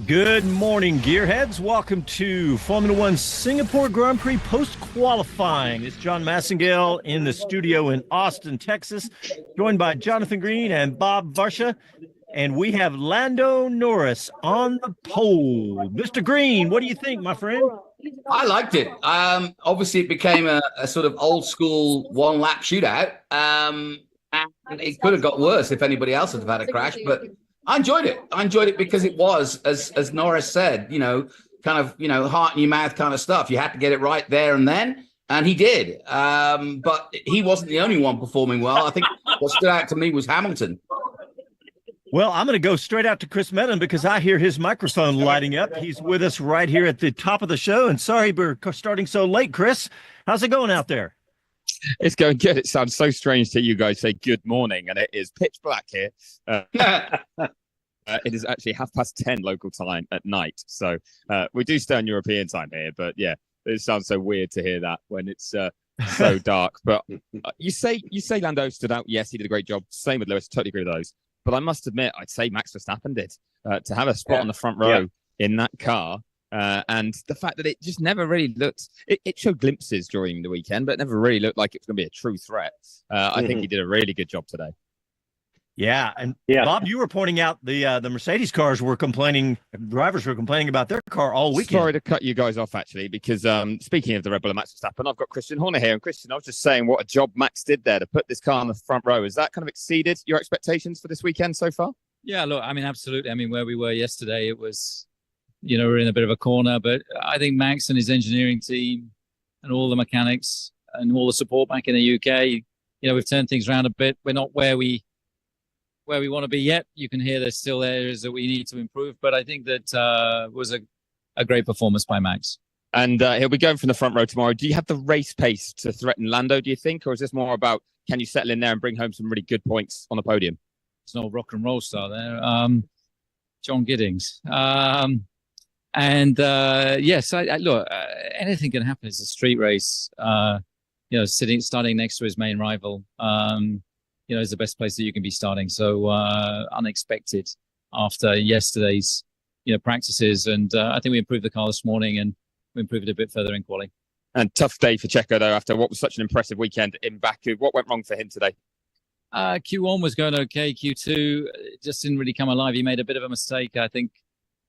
Good morning, gearheads. Welcome to Formula One Singapore Grand Prix post-qualifying. It's Jon Massengale in the studio in Austin, Texas, joined by Jonathan Green and Bob Varsha. And we have Lando Norris on the pole. Mr. Green, what do you think, my friend? I liked it. Obviously, it became a sort of old school one-lap shootout. And it could have got worse if anybody else had had a crash, but I enjoyed it. I enjoyed it because it was, as Norris said, kind of, heart in your mouth kind of stuff. You had to get it right there and then, and he did. But he wasn't the only one performing well. I think what stood out to me was Hamilton. Well, I'm going to go straight out to Chris Medland because I hear his microphone lighting up. He's with us right here at the top of the show. And sorry we're starting so late, Chris. How's it going out there? It's going good. It sounds so strange to you guys say good morning, and it is pitch black here. It is actually 10:30 local time at night. So we do stay on European time here. But yeah, it sounds so weird to hear that when it's so dark. But you say Lando stood out. Yes, he did a great job. Same with Lewis. Totally agree with those. But I must admit, I'd say Max Verstappen did. To have a spot on the front row in that car, and the fact that it just never really looked, it showed glimpses during the weekend, but it never really looked like it was going to be a true threat. I think he did a really good job today. Yeah, and Bob, you were pointing out the Mercedes drivers were complaining about their car all weekend. Sorry to cut you guys off, actually, because speaking of the Red Bull and Max Verstappen, I've got Christian Horner here. And Christian, I was just saying what a job Max did there to put this car on the front row. Has that kind of exceeded your expectations for this weekend so far? Yeah, look, I mean, absolutely. I mean, where we were yesterday, it was, we're in a bit of a corner, but I think Max and his engineering team and all the mechanics and all the support back in the UK, we've turned things around a bit. We're not where we want to be yet. You can hear there's still areas that we need to improve, but I think that was a great performance by Max. And he'll be going from the front row tomorrow. Do you have the race pace to threaten Lando, do you think? Or is this more about, can you settle in there and bring home some really good points on the podium? There's no rock and roll star there. John Giddings. Yes, look, anything can happen. It's a street race. Starting next to his main rival. Is the best place that you can be starting. So unexpected after yesterday's, practices. And I think we improved the car this morning and we improved it a bit further in quali. And tough day for Checo, though, after what was such an impressive weekend in Baku. What went wrong for him today? Q1 was going okay. Q2 just didn't really come alive. He made a bit of a mistake, I think,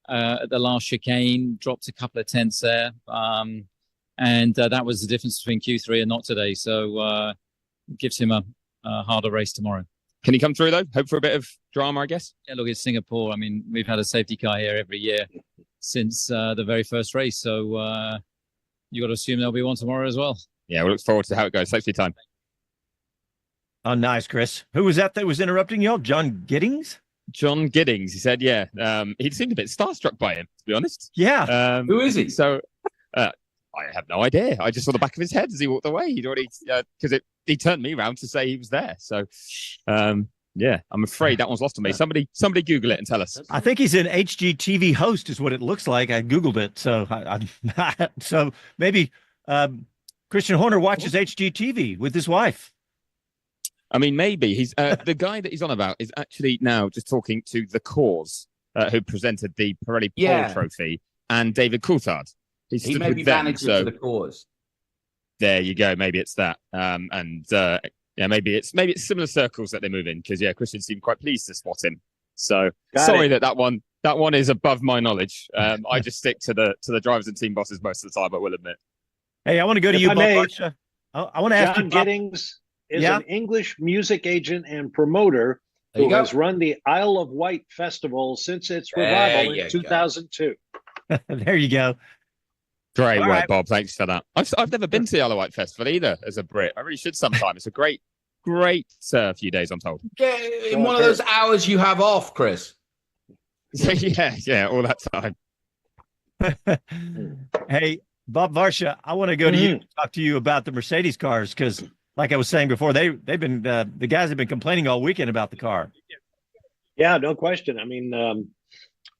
at the last chicane, dropped a couple of tenths there. And that was the difference between Q3 and not today. So gives him a harder race tomorrow. Can he come through, though? Hope for a bit of drama, I guess? Yeah, look, it's Singapore. I mean, we've had a safety car here every year since the very first race. So you got to assume there'll be one tomorrow as well. Yeah, we'll look forward to how it goes. Safety time. Oh, nice, Chris. Who was that was interrupting y'all? John Giddings? John Giddings. He said, yeah. He seemed a bit starstruck by him, to be honest. Yeah. Who is he? So I have no idea. I just saw the back of his head as he walked away. He'd already, because he turned me around to say he was there. So, yeah, I'm afraid that one's lost on me. Somebody Google it and tell us. I think he's an HGTV host is what it looks like. I Googled it. So so maybe Christian Horner watches HGTV with his wife. I mean, maybe he's the guy that he's on about is actually now just talking to the Cause, who presented the Pirelli Pole Trophy, and David Coulthard. He may be manager to the Cause. There you go. Maybe it's that. Maybe it's similar circles that they move in because Christian seemed quite pleased to spot him. So sorry that one is above my knowledge. I just stick to the drivers and team bosses most of the time. I will admit. Hey, I want to go to you, Bob Varsha. I want to ask you, John Giddings is an English music agent and promoter who has run the Isle of Wight Festival since its revival in 2002. There you go. Great work, Bob. Thanks for that. I've never been to the Isle of Wight Festival either as a Brit. I really should sometime. It's a great few days, I'm told. In one of those hours you have off, Chris. yeah, all that time. Hey, Bob Varsha, I want to go to you and talk to you about the Mercedes cars because, like I was saying before, they've been the guys have been complaining all weekend about the car. Yeah, no question. I mean,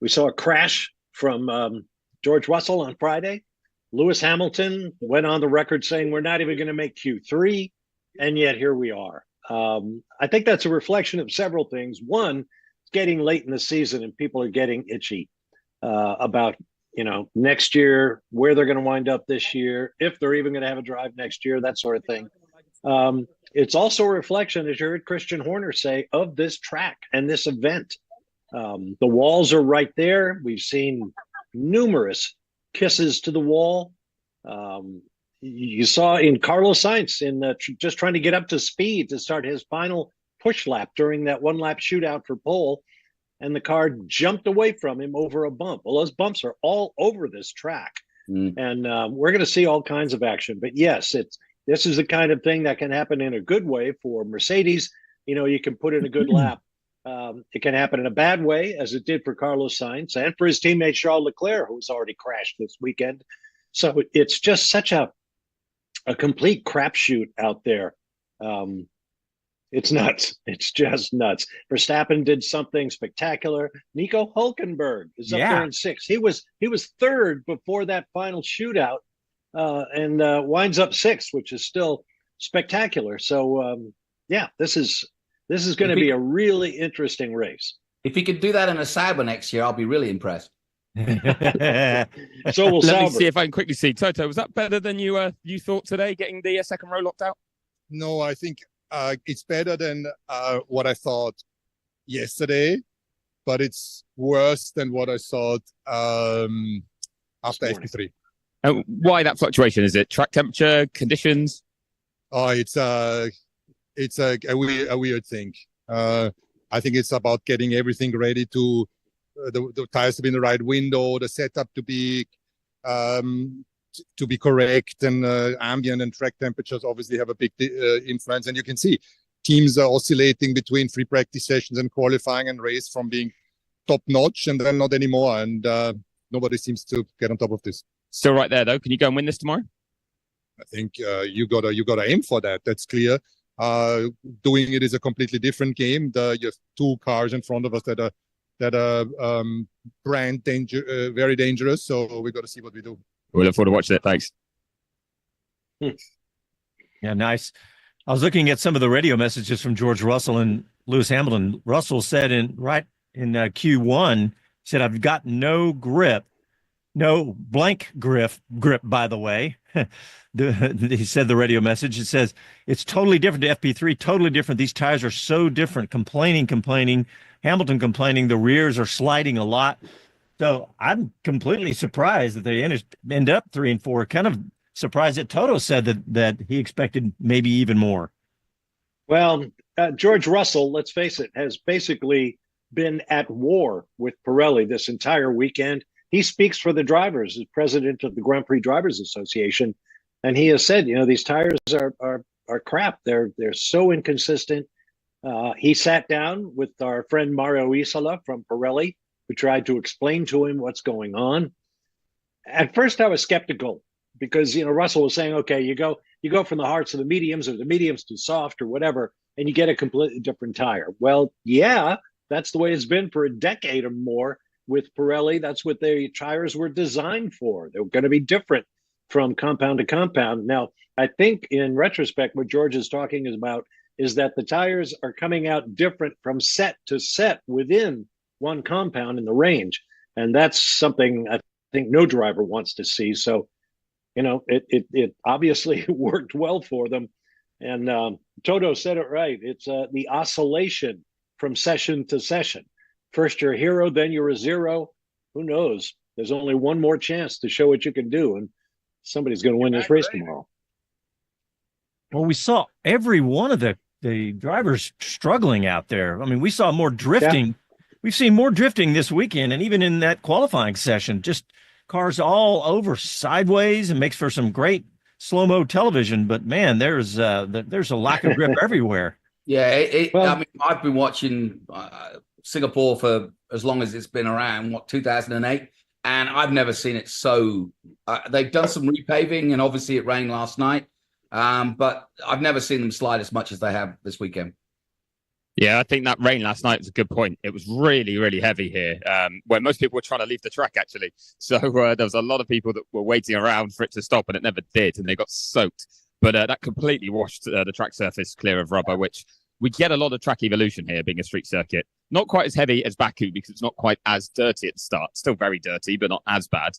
we saw a crash from George Russell on Friday. Lewis Hamilton went on the record saying we're not even going to make Q3, and yet here we are. I think that's a reflection of several things. One, it's getting late in the season and people are getting itchy. about, next year, where they're going to wind up this year, if they're even going to have a drive next year, that sort of thing. It's also a reflection, as you heard Christian Horner say, of this track and this event. The walls are right there. We've seen numerous kisses to the wall. You saw in Carlos Sainz just trying to get up to speed to start his final push lap during that one lap shootout for pole, and the car jumped away from him over a bump. Well, those bumps are all over this track, and we're going to see all kinds of action. But yes, this is the kind of thing that can happen in a good way for Mercedes. You can put in a good lap. It can happen in a bad way, as it did for Carlos Sainz and for his teammate Charles Leclerc, who's already crashed this weekend. So it's just such a complete crapshoot out there. It's nuts. It's just nuts. Verstappen did something spectacular. Nico Hulkenberg is up there in 6th. He was 3rd before that final shootout, and winds up 6th, which is still spectacular. So this is going to be a really interesting race. If he could do that in a Sauber next year, I'll be really impressed. So will Let Sauber. me see if I can quickly see. Toto, was that better than you thought today, getting the second row locked out? No, I think it's better than what I thought yesterday, but it's worse than what I thought after FP3. Why that fluctuation? Is it track temperature, conditions? Oh, it's a weird thing. I think it's about getting everything ready to the tires to be in the right window, the setup to be correct, and ambient and track temperatures obviously have a big influence. And you can see teams are oscillating between free practice sessions and qualifying and race, from being top notch and then not anymore. And nobody seems to get on top of this. Still right there though. Can you go and win this tomorrow? I think you gotta aim for that. That's clear. Doing it is a completely different game. You have 2 cars in front of us that are very dangerous. So we got to see what we do. We look forward to watching it. Thanks. Yeah, nice. I was looking at some of the radio messages from George Russell and Lewis Hamilton. Russell said in Q1, said, "I've got no grip, no blank grip, by the way." He said the radio message. It says, "It's totally different to FP3, totally different. These tires are so different." Complaining. Hamilton complaining the rears are sliding a lot. So I'm completely surprised that they end up 3 and 4. Kind of surprised that Toto said that he expected maybe even more. Well, George Russell, let's face it, has basically been at war with Pirelli this entire weekend. He speaks for the drivers as president of the Grand Prix Drivers Association, and he has said, these tires are crap. They're so inconsistent. He sat down with our friend Mario Isola from Pirelli, who tried to explain to him what's going on. At first, I was skeptical because Russell was saying, "Okay, you go from the hards to the mediums, or the mediums to soft, or whatever, and you get a completely different tire." Well, yeah, that's the way it's been for a decade or more with Pirelli. That's what their tires were designed for. They're going to be different from compound to compound. Now, I think in retrospect, what George is talking about is that the tires are coming out different from set to set within one compound in the range. And that's something I think no driver wants to see. So, it obviously worked well for them. And Toto said it right. It's the oscillation from session to session. First you're a hero, then you're a zero. Who knows? There's only one more chance to show what you can do, and somebody's going to win this race tomorrow. Well, we saw every one of the drivers struggling out there. I mean, we saw more drifting. Yeah. We've seen more drifting this weekend, and even in that qualifying session, just cars all over sideways, and makes for some great slow-mo television. But man, there's a lack of grip everywhere. Yeah, I've been watching Singapore for as long as it's been around, 2008, and I've never seen it so. They've done some repaving, and obviously it rained last night, but I've never seen them slide as much as they have this weekend. Yeah, I think that rain last night was a good point. It was really, really heavy here, where most people were trying to leave the track, actually. So there was a lot of people that were waiting around for it to stop, and it never did, and they got soaked. But that completely washed the track surface clear of rubber, which we get a lot of track evolution here, being a street circuit. Not quite as heavy as Baku because it's not quite as dirty at the start. Still very dirty, but not as bad.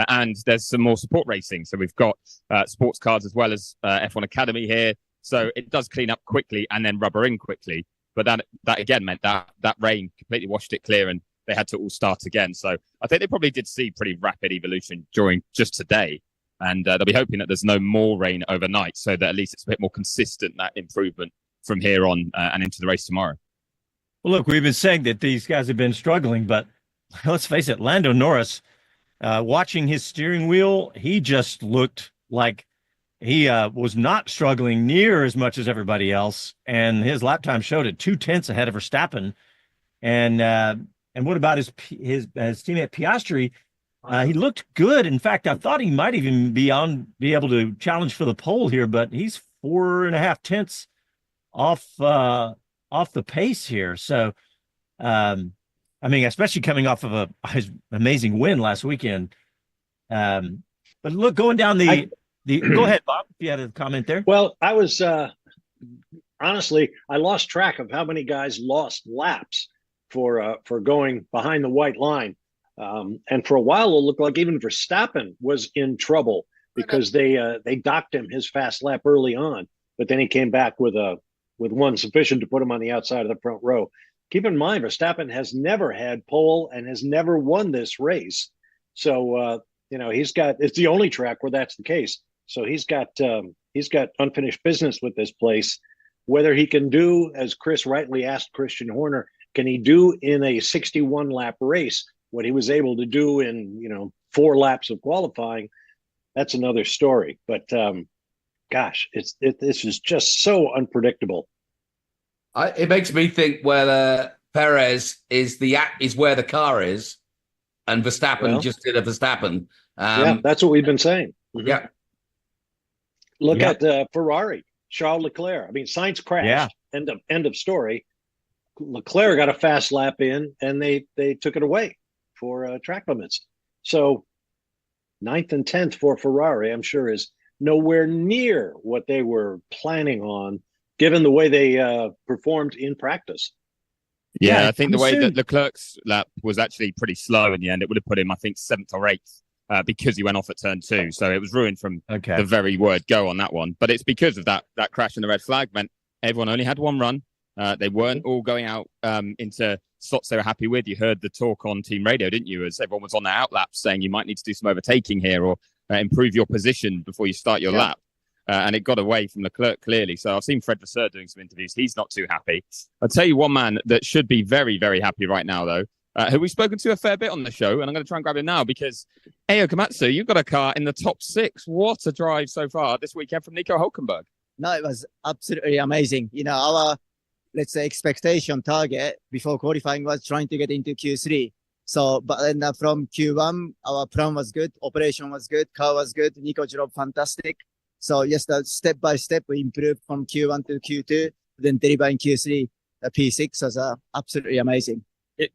And there's some more support racing. So we've got sports cars as well as F1 Academy here. So it does clean up quickly and then rubber in quickly. But that again meant that rain completely washed it clear and they had to all start again. So I think they probably did see pretty rapid evolution during just today. And they'll be hoping that there's no more rain overnight so that at least it's a bit more consistent, that improvement from here on and into the race tomorrow. Well, look, we've been saying that these guys have been struggling, but let's face it, Lando Norris, watching his steering wheel, he just looked like he was not struggling near as much as everybody else. And his lap time showed it 2/10 ahead of Verstappen. And what about his teammate Piastri? He looked good. In fact, I thought he might even be able to challenge for the pole here, but he's 4.5 tenths off the pace here. So, I mean, especially coming off of his amazing win last weekend. But look, going down go ahead, Bob, if you had a comment there. Well, I was honestly, I lost track of how many guys lost laps for going behind the white line. And for a while, it looked like even Verstappen was in trouble because they docked him his fast lap early on, but then he came back with one sufficient to put him on the outside of the front row. Keep in mind, Verstappen has never had pole and has never won this race. So, it's the only track where that's the case. So he's got unfinished business with this place. Whether he can do, as Chris rightly asked Christian Horner, can he do in a 61 lap race what he was able to do in 4 laps of qualifying? That's another story. But gosh, this is just so unpredictable. It makes me think whether Perez is where the car is, and Verstappen just did a Verstappen. Yeah, that's what we've been saying. Mm-hmm. Yeah. Look at Ferrari, Charles Leclerc. I mean, Sainz crashed. Yeah. End of story. Leclerc got a fast lap in, and they took it away for track limits. So 9th and 10th for Ferrari, I'm sure, is nowhere near what they were planning on, given the way they performed in practice. Yeah, I think the way that Leclerc's lap was actually pretty slow in the end, it would have put him, I think, 7th or 8th because he went off at turn 2. So it was ruined from the very word go on that one. But it's because of that crash in the red flag meant everyone only had one run. They weren't all going out into slots they were happy with. You heard the talk on team radio, didn't you? As everyone was on their outlaps saying you might need to do some overtaking here or improve your position before you start your lap. And it got away from Leclerc clearly. So I've seen Fred Vasseur doing some interviews. He's not too happy. I'll tell you one man that should be very, very happy right now, though, who we've spoken to a fair bit on the show. And I'm going to try and grab him now because, Ayo Komatsu, you've got a car in the top 6. What a drive so far this weekend from Nico Hülkenberg. No, it was absolutely amazing. Our, let's say, expectation target before qualifying was trying to get into Q3. So, but then from Q1, our plan was good. Operation was good. Car was good. Nico drove fantastic. So yes, step by step, we improved from Q1 to Q2, then delivering Q3, P6 was absolutely amazing.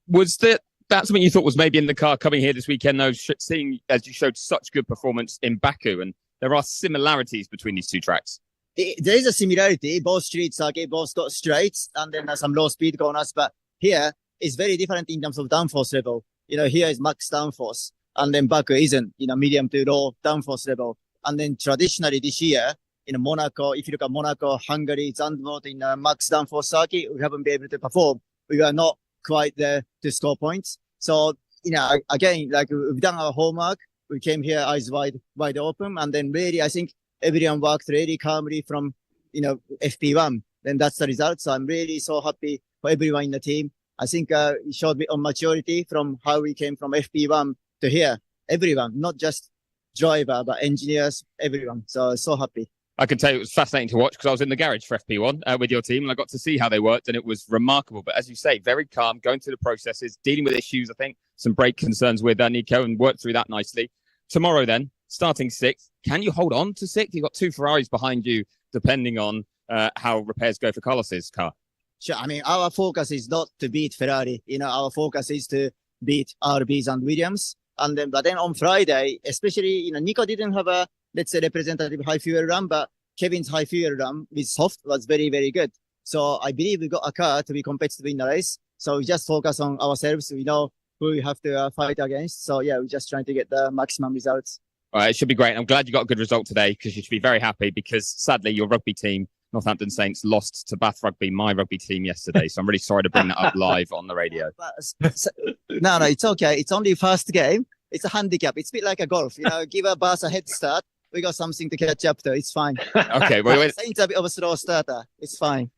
Was that something you thought was maybe in the car coming here this weekend, though, seeing as you showed such good performance in Baku, and there are similarities between these two tracks? There is a similarity. Both street circuit, both got straights, and then some low speed corners, but here is very different in terms of downforce level. Here is max downforce, and then Baku isn't, medium to low downforce level. And then traditionally this year, in Monaco, if you look at Monaco, Hungary, Zandvoort in max downforce circuit, we haven't been able to perform. We were not quite there to score points. So, again, like we've done our homework. We came here eyes wide open. And then really, I think everyone worked really calmly from, FP1. Then that's the result. So I'm really so happy for everyone in the team. I think it showed a bit of maturity from how we came from FP1 to here. Everyone, not just driver, but engineers, everyone. So happy. I can tell you it was fascinating to watch because I was in the garage for FP1 with your team and I got to see how they worked and it was remarkable. But as you say, very calm, going through the processes, dealing with issues, I think, some brake concerns with Nico and worked through that nicely. Tomorrow then, starting 6th. Can you hold on to 6th? You've got 2 Ferraris behind you, depending on how repairs go for Carlos's car. Sure. I mean, our focus is not to beat Ferrari. Our focus is to beat RBs and Williams. But then on Friday, especially, Nico didn't have a, let's say, representative high fuel run, but Kevin's high fuel run with soft was very, very good. So I believe we got a car to be competitive in the race. So we just focus on ourselves. We know who we have to fight against. So yeah, we're just trying to get the maximum results. All right, it should be great. I'm glad you got a good result today because you should be very happy because sadly your rugby team, Northampton Saints, lost to Bath Rugby, my rugby team, yesterday. So I'm really sorry to bring that up live on the radio. No, it's okay. It's only first game. It's a handicap. It's a bit like a golf. Give a Bath a head start. We got something to catch up to. It's fine. Okay, wait. Saints a bit of a slow starter. It's fine.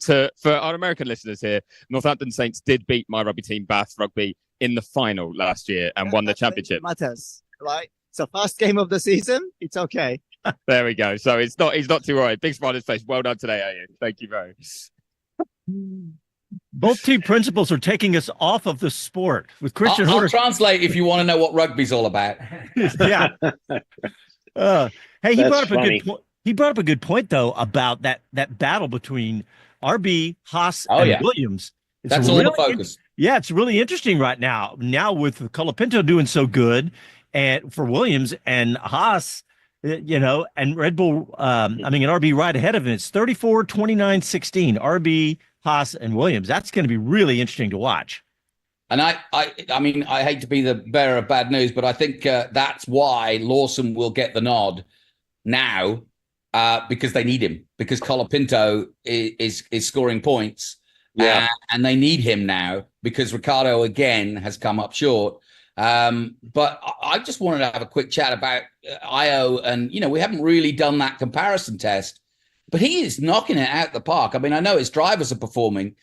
For our American listeners here, Northampton Saints did beat my rugby team, Bath Rugby, in the final last year and won the championship. Matters, right? So first game of the season, it's okay. There we go. So he's not too worried. Big smile on his face. Well done today, Ian. Thank you very much. Both team principals are taking us off of the sport with Christian I'll Horner. translate if you want to know what rugby's all about. Yeah. Hey, he That's brought up funny. a good point. He brought up a good point though about that battle between RB, Haas, and yeah. Williams. It's That's all the focus. Yeah, it's really interesting right now. Now with Colapinto doing so good, and for Williams and Haas, and Red Bull, and RB right ahead of him. It's 34, 29, 16. RB, Haas, and Williams. That's going to be really interesting to watch. And I hate to be the bearer of bad news, but I think that's why Lawson will get the nod now because they need him, because Colapinto is scoring points. Yeah. And they need him now because Ricardo again has come up short. But I just wanted to have a quick chat about Io, and we haven't really done that comparison test, but he is knocking it out the park. I mean, I know his drivers are performing,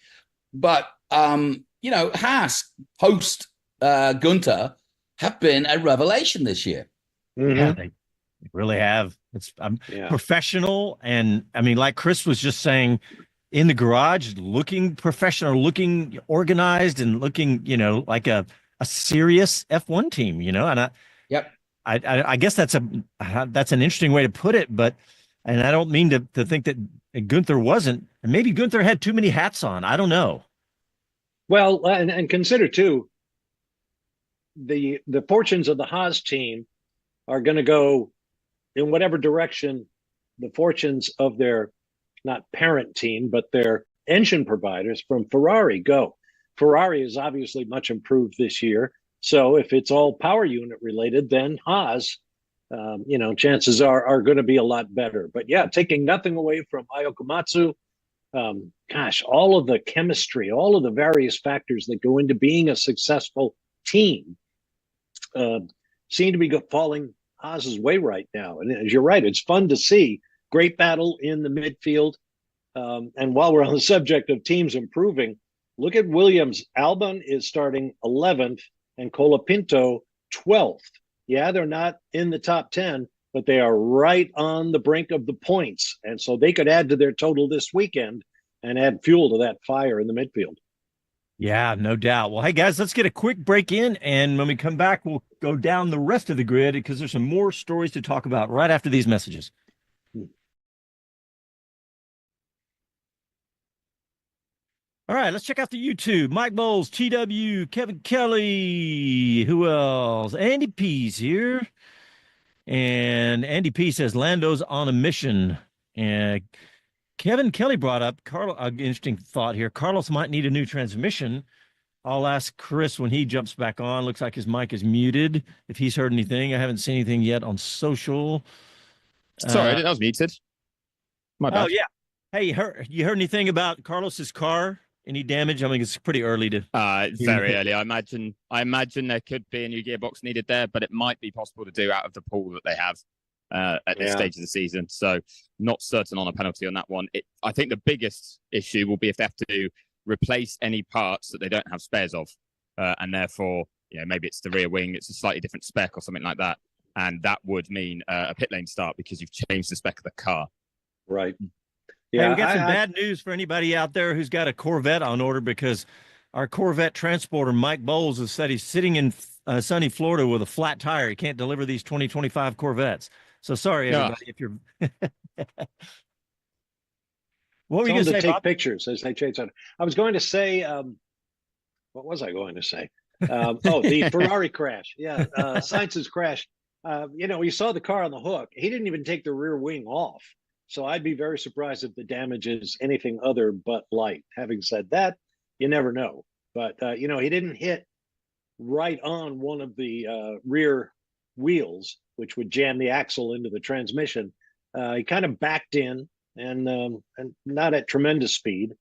but Haas post Gunter have been a revelation this year. Mhm. Yeah, they really have. It's professional, and I mean, like Chris was just saying, in the garage, looking professional, looking organized, and looking, like a serious F1 team, And I guess that's an interesting way to put it, but and I don't mean to think that Gunther wasn't, and maybe Gunther had too many hats on. I don't know. Well, and consider too, the fortunes of the Haas team are going to go in whatever direction the fortunes of their not parent team, but their engine providers from Ferrari go. Ferrari is obviously much improved this year. So if it's all power unit related, then Haas, chances are going to be a lot better. But yeah, taking nothing away from Io Komatsu, all of the chemistry, all of the various factors that go into being a successful team seem to be falling Haas's way right now. And as you're right, it's fun to see. Great battle in the midfield. And while we're on the subject of teams improving, look at Williams. Albon is starting 11th and Colapinto 12th. Yeah, they're not in the top 10, but they are right on the brink of the points. And so they could add to their total this weekend and add fuel to that fire in the midfield. Yeah, no doubt. Well, hey, guys, let's get a quick break in. And when we come back, we'll go down the rest of the grid because there's some more stories to talk about right after these messages. All right, let's check out the YouTube. Mike Bowles, TW, Kevin Kelly. Who else? Andy P's here. And Andy P says Lando's on a mission. And Kevin Kelly brought up an interesting thought here. Carlos might need a new transmission. I'll ask Chris when he jumps back on. Looks like his mic is muted. If he's heard anything, I haven't seen anything yet on social. Sorry, I didn't know I was muted. My bad. Oh, yeah. Hey, you heard anything about Carlos's car? Any damage? I mean, it's pretty early to. It's very early. I imagine there could be a new gearbox needed there, but it might be possible to do out of the pool that they have at this stage of the season. So not certain on a penalty on that one. I think the biggest issue will be if they have to replace any parts that they don't have spares of, and therefore, maybe it's the rear wing, it's a slightly different spec or something like that, and that would mean a pit lane start because you've changed the spec of the car. Right. Yeah, we got some bad news for anybody out there who's got a Corvette on order because our Corvette transporter, Mike Bowles, has said he's sitting in sunny Florida with a flat tire. He can't deliver these 2025 Corvettes. So sorry, everybody, if you're. What were you going to say, take Bob? pictures as they chase on. I was going to say, what was I going to say? The Ferrari crash. Yeah, Sainz's crash. You saw the car on the hook. He didn't even take the rear wing off. So I'd be very surprised if the damage is anything other but light. Having said that, you never know. but he didn't hit right on one of the rear wheels, which would jam the axle into the transmission. He kind of backed in and not at tremendous speed.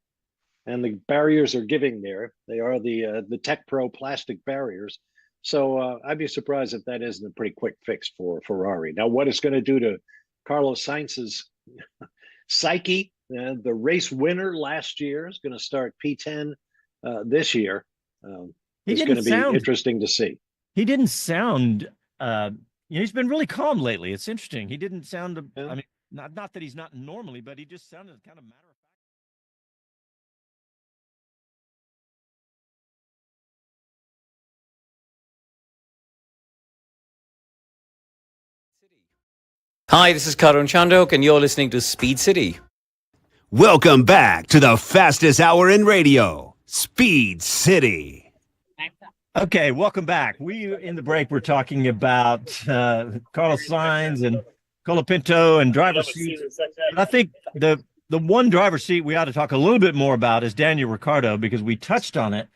And the barriers are giving there. They are the Tech Pro plastic barriers. So I'd be surprised if that isn't a pretty quick fix for Ferrari. Now, what it's going to do to Carlos Sainz's psyche, the race winner last year is going to start P10 this year. It's going to be interesting to see. He didn't sound, he's been really calm lately. It's interesting. He didn't sound, I mean, not that he's not normally, but he just sounded kind of matter of fact. Hi, this is Karun Chandok, and you're listening to Speed City. Welcome back to the fastest hour in radio, Speed City. Okay, welcome back. In the break, we're talking about Carlos Sainz and Colapinto and driver seats. I think the one driver seat we ought to talk a little bit more about is Daniel Ricciardo, because we touched on it.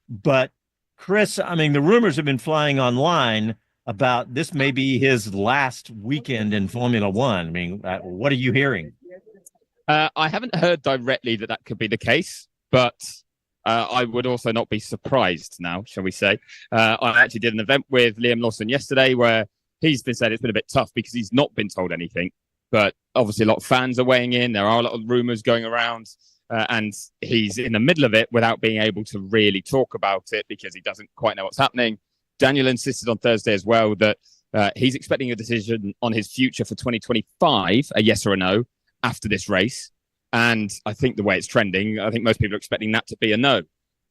But Chris, I mean, the rumors have been flying online about this may be his last weekend in Formula One. I mean, what are you hearing? I haven't heard directly that could be the case, but I would also not be surprised now, shall we say. I actually did an event with Liam Lawson yesterday where he's been saying it's been a bit tough because he's not been told anything. But obviously a lot of fans are weighing in. There are a lot of rumors going around, and he's in the middle of it without being able to really talk about it because he doesn't quite know what's happening. Daniel insisted on Thursday as well that he's expecting a decision on his future for 2025, a yes or a no, after this race. And I think the way it's trending, I think most people are expecting that to be a no.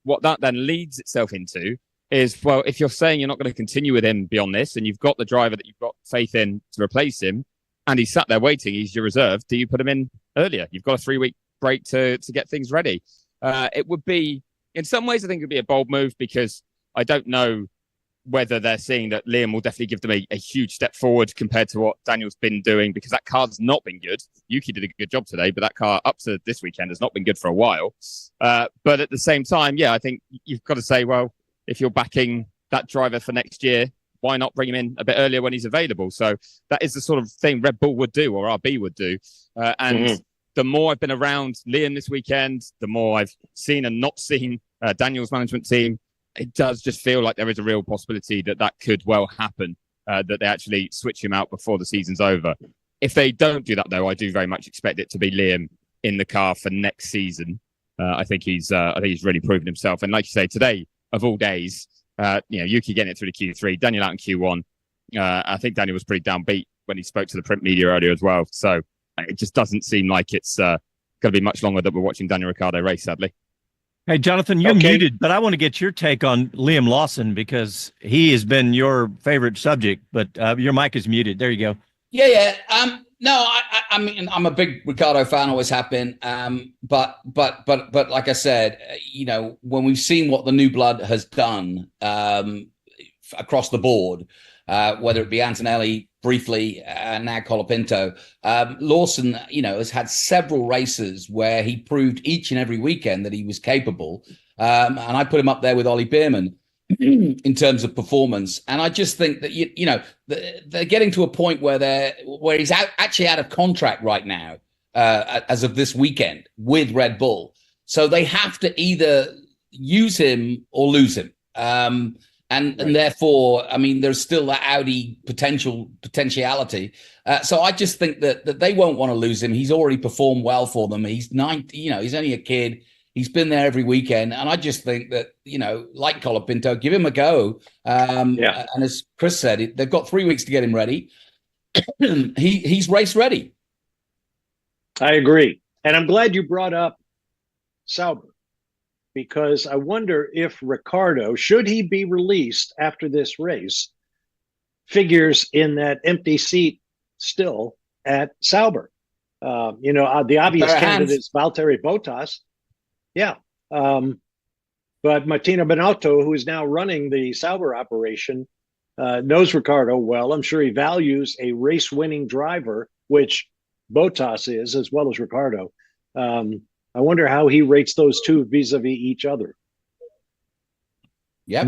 What that then leads itself into is, well, if you're saying you're not going to continue with him beyond this and you've got the driver that you've got faith in to replace him and he's sat there waiting, he's your reserve, do you put him in earlier? You've got a 3-week break to get things ready. It would be, in some ways, I think it would be a bold move because I don't know whether they're seeing that Liam will definitely give them a huge step forward compared to what Daniel's been doing, because that car's not been good. Yuki did a good job today, but that car up to this weekend has not been good for a while. But at the same time, I think you've got to say, well, if you're backing that driver for next year, why not bring him in a bit earlier when he's available? So that is the sort of thing Red Bull would do or RB would do. The more I've been around Liam this weekend, the more I've seen and not seen Daniel's management team, it does just feel like there is a real possibility that could well happen, that they actually switch him out before the season's over. If they don't do that, though, I do very much expect it to be Liam in the car for next season. I think he's really proven himself. And like you say, today, of all days, Yuki getting it through the Q3, Daniel out in Q1. I think Daniel was pretty downbeat when he spoke to the print media earlier as well. So it just doesn't seem like it's going to be much longer that we're watching Daniel Ricciardo race, sadly. Hey, Jonathan, you're muted, but I want to get your take on Liam Lawson because he has been your favorite subject, but your mic is muted. There you go. Yeah. No, I mean, I'm a big Ricciardo fan, always have been. But like I said, when we've seen what the new blood has done across the board, whether it be Antonelli briefly and now Colapinto, Lawson, has had several races where he proved each and every weekend that he was capable. And I put him up there with Ollie Beerman in terms of performance. And I just think that, they're getting to a point where he's actually out of contract right now, as of this weekend with Red Bull. So they have to either use him or lose him. And therefore, I mean, there's still that Audi potentiality. So I just think that they won't want to lose him. He's already performed well for them. He's 90, he's only a kid. He's been there every weekend. And I just think that, like Colapinto, give him a go. And as Chris said, they've got 3 weeks to get him ready. He's race ready. I agree. And I'm glad you brought up Sauber, because I wonder if Ricciardo, should he be released after this race, figures in that empty seat still at Sauber. The obvious candidate is Valtteri Bottas. Yeah. But Martino Binotto, who is now running the Sauber operation, knows Ricciardo well. I'm sure he values a race-winning driver, which Bottas is, as well as Ricciardo. I wonder how he rates those two vis-a-vis each other. Yep,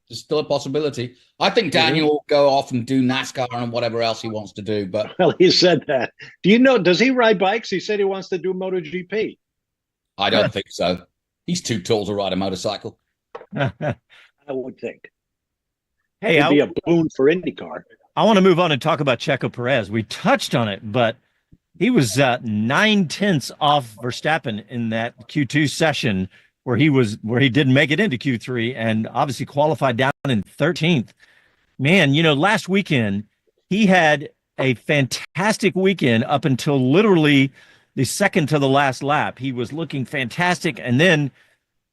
there's still a possibility. I think Daniel will go off and do NASCAR and whatever else he wants to do. But Well, he said that. Do you know, does he ride bikes? He said he wants to do MotoGP. I don't think so. He's too tall to ride a motorcycle. I would think. Hey, It'd be a boon for IndyCar. I want to move on and talk about Checo Perez. We touched on it, but he was 9/10 off Verstappen in that Q2 session where he didn't make it into Q3 and obviously qualified down in 13th. Man, last weekend he had a fantastic weekend up until literally the second to the last lap. He was looking fantastic, and then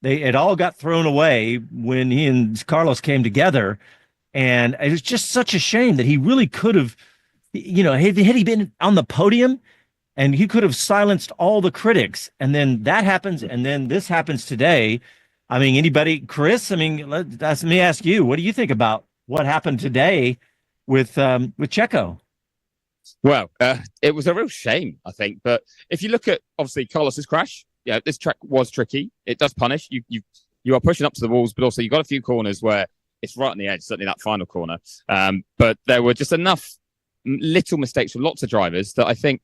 it all got thrown away when he and Carlos came together. And it was just such a shame that he really could have, had he been on the podium, and he could have silenced all the critics. And then that happens, and then this happens today. I mean, anybody, Chris? I mean, let me ask you, what do you think about what happened today with Checo? Well, it was a real shame, I think. But if you look at obviously Carlos's crash, this track was tricky. It does punish you are pushing up to the walls, but also you've got a few corners where it's right on the edge, certainly that final corner. But there were just enough little mistakes from lots of drivers that I think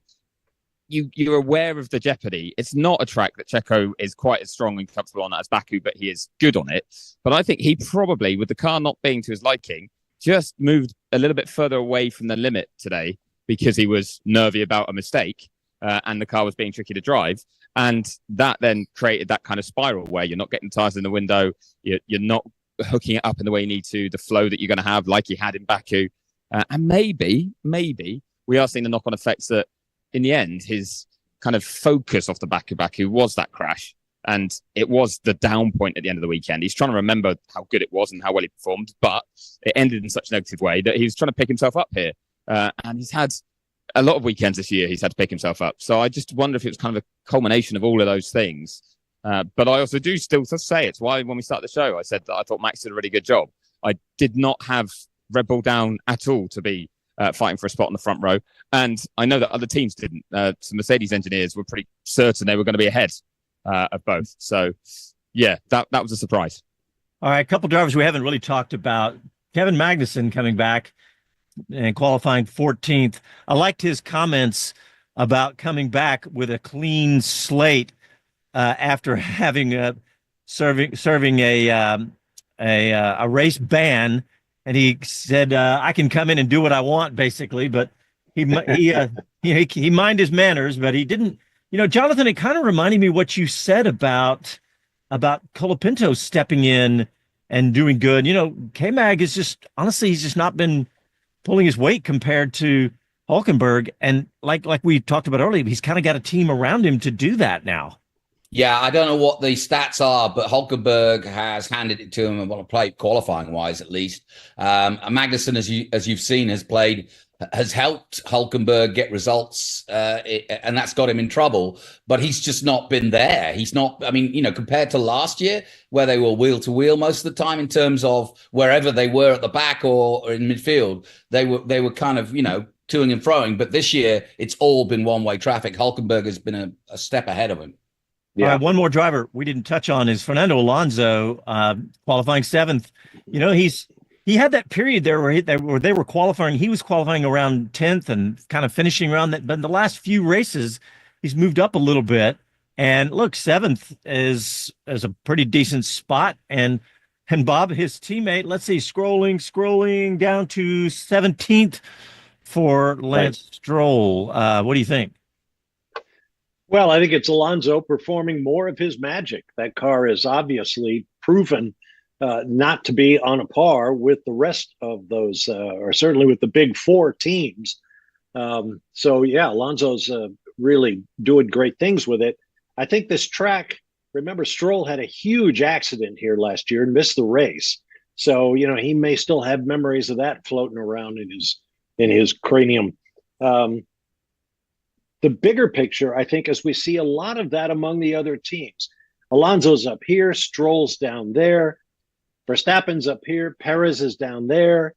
you're aware of the jeopardy. It's not a track that Checo is quite as strong and comfortable on as Baku, but he is good on it. But I think he probably, with the car not being to his liking, just moved a little bit further away from the limit today because he was nervy about a mistake and the car was being tricky to drive. And that then created that kind of spiral where you're not getting tires in the window, you're not hooking it up in the way you need to, the flow that you're going to have like you had in Baku. And maybe we are seeing the knock-on effects that in the end, his kind of focus off the back of Baku was that crash. And it was the down point at the end of the weekend. He's trying to remember how good it was and how well he performed, but it ended in such a negative way that he was trying to pick himself up here. And he's had a lot of weekends this year, he's had to pick himself up. So I just wonder if it was kind of a culmination of all of those things. But I also do still say it's why when we started the show, I said that I thought Max did a really good job. I did not have Red Bull down at all to be fighting for a spot in the front row. And I know that other teams didn't. Some Mercedes engineers were pretty certain they were going to be ahead of both. So, yeah, that was a surprise. All right, a couple drivers we haven't really talked about. Kevin Magnussen coming back and qualifying 14th. I liked his comments about coming back with a clean slate after having serving a race ban. And he said, I can come in and do what I want, basically. But he minded his manners, but he didn't. Jonathan, it kind of reminded me what you said about Colapinto stepping in and doing good. K-Mag is just, honestly, he's just not been pulling his weight compared to Hulkenberg. And like we talked about earlier, he's kind of got a team around him to do that now. Yeah, I don't know what the stats are, but Hulkenberg has handed it to him and want to play qualifying wise, at least. Magnussen, as you've seen, has helped Hulkenberg get results, and that's got him in trouble. But he's just not been there. He's not. I mean, compared to last year, where they were wheel to wheel most of the time in terms of wherever they were at the back or in midfield, they were kind of toing and froing. But this year, it's all been one way traffic. Hulkenberg has been a step ahead of him. Yeah. All right, one more driver we didn't touch on is Fernando Alonso, qualifying 7th. He had that period there where they were qualifying. He was qualifying around 10th and kind of finishing around that. But in the last few races, he's moved up a little bit. And look, 7th is a pretty decent spot. And Bob, his teammate, let's see, scrolling down to 17th for Lance Stroll. What do you think? Well, I think it's Alonso performing more of his magic. That car is obviously proven not to be on a par with the rest of those, or certainly with the big four teams. Alonso's really doing great things with it. I think this track, remember, Stroll had a huge accident here last year and missed the race. So, he may still have memories of that floating around in his cranium. The bigger picture, I think, is we see a lot of that among the other teams. Alonso's up here, Stroll's down there, Verstappen's up here, Perez is down there,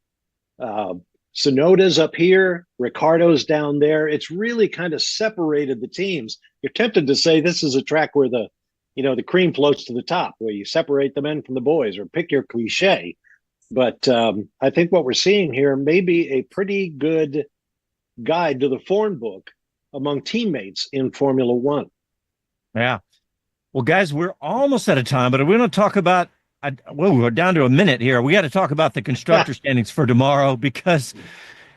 Tsunoda's up here, Ricciardo's down there. It's really kind of separated the teams. You're tempted to say this is a track where the the cream floats to the top, where you separate the men from the boys, or pick your cliche. But I think what we're seeing here may be a pretty good guide to the form book among teammates in Formula One. Yeah. Well, guys, we're almost out of time, but we're going to talk about, we're down to a minute here. We got to talk about the constructor standings for tomorrow because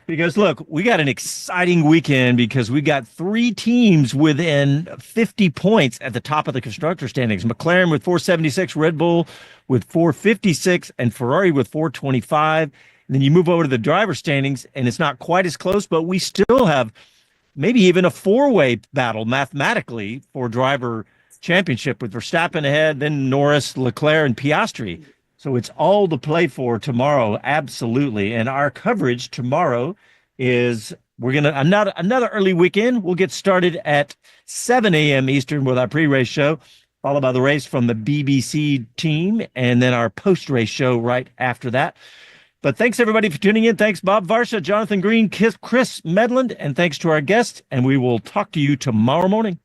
look, we got an exciting weekend because we got 3 teams within 50 points at the top of the constructor standings. McLaren with 476, Red Bull with 456, and Ferrari with 425. And then you move over to the driver standings, and it's not quite as close, but we still have maybe even a 4-way battle mathematically for driver championship with Verstappen ahead, then Norris, Leclerc, and Piastri. So it's all to play for tomorrow, absolutely. And our coverage tomorrow is we're going to another early weekend. We'll get started at 7 a.m. Eastern with our pre-race show, followed by the race from the BBC team, and then our post-race show right after that. But thanks, everybody, for tuning in. Thanks, Bob Varsha, Jonathan Green, Chris Medland, and thanks to our guests. And we will talk to you tomorrow morning.